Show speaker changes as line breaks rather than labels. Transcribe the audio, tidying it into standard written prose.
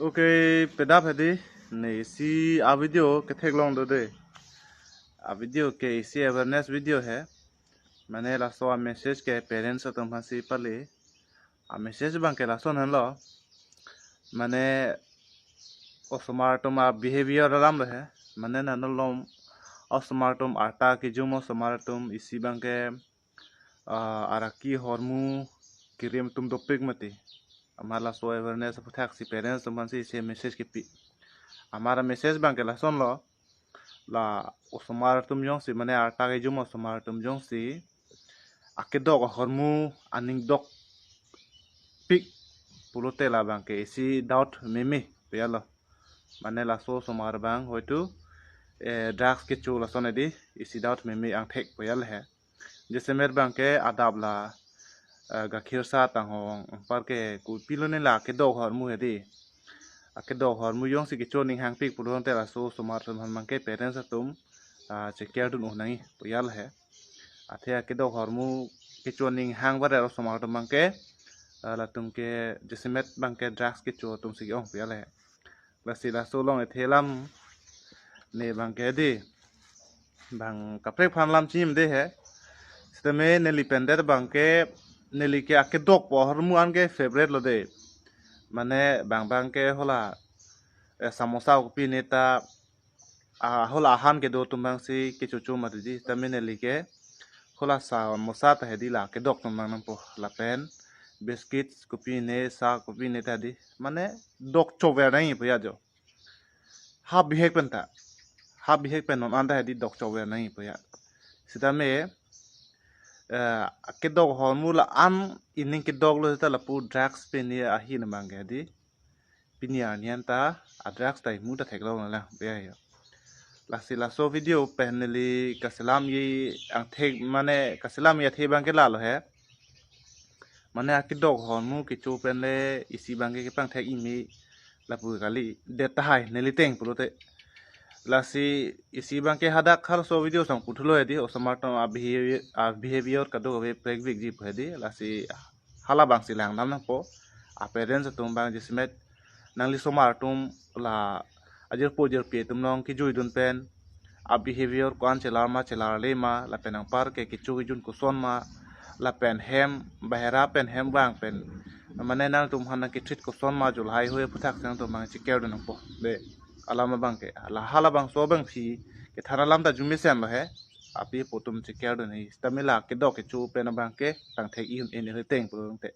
Oke, pedap hadi. Nih si a video ketek long dode. A video ke isi awareness video है. मैंने lasso आ message के parents तुम हंसी पले. आ message बंग के लासो नन लो. मैंने osmar तुम आ behavior राम रहे. मैंने नन लो osmar तुम आटा की जुम osmar तुम isi bang के araki hormu kirim तुम topik mati. हमारा सो अवेयरनेस पुथाक सी पेरेंट्स तुम हंसी इसे मैसेज के पी. हमारा मैसेज बंग के lasso low. La osmar tum jong si mane arta ke jum osmar tum jong si akedok hormu aning dok pik pulote la bang ke si doubt meme peyalo mane la so somar bang hoitu drugs ke chu la sonedi isi doubt meme ang thek peyal he jese mer bang ke adab la gakhir sa tang hong par ke ku pilone la akedok hormu hedi akedok hormu jong si ke choning hang pik pulon te la so somar tum man ke parents tum checker dun unai peyal he athe akedok hormu ke choning hang bare somar tum man ke la tumke jesimet bangke drugs ke cho tum si ong piale la sila so long ethelam ne bangke di bang kapre phan lam chim de he stame neli pender bangke neli ke akke dok po hormu ange favorite lo de mane bangke hola samosa upi neta hola han ke do tum bang si ke chu ma di stame neli ke hola samosa ta hedi la ke dok tum bang po la pen biscuits kopi ne sa kopi ne tadi mane dok chover nahi puya jo ha bihek pen non anda hedi dok chover nahi puya sida me ke dog hormula an ining ke dog lo ta la pu drugs pe ni a hi na mang hedi pinia nian ta a drugs tai mu ta thek lo na la be yo la sila so video peneli kaselam yi ang thek mane kaselam ya the bang ke la lo he mane akedok hormu ke chu penle isi bangke ke pang thek imi la pu kali data hai neli teng pulote la si isi bangke hadak khar so video sang puthulo edi osmart a behavior kadu be prekvik ji phedi la si hala bang si lang nam na po a parents tum bang jismet nangli somar tum la ajir pojer pe tum nong ki jui dun pen a behavior kwan chelar le ma la penang par ke ki chu jun ku son ma la pen hem bahera pen hem bang pen mane nang tum hana ki treat ko son ma jul hai hoye puthak sang tum mang chiker dun po be alama bang ke la hala bang so bang phi ke thara lam da jumi sem he api potum chiker dun hi stamila ke dok ke chu pen bang ke tang thek in he teng pulung te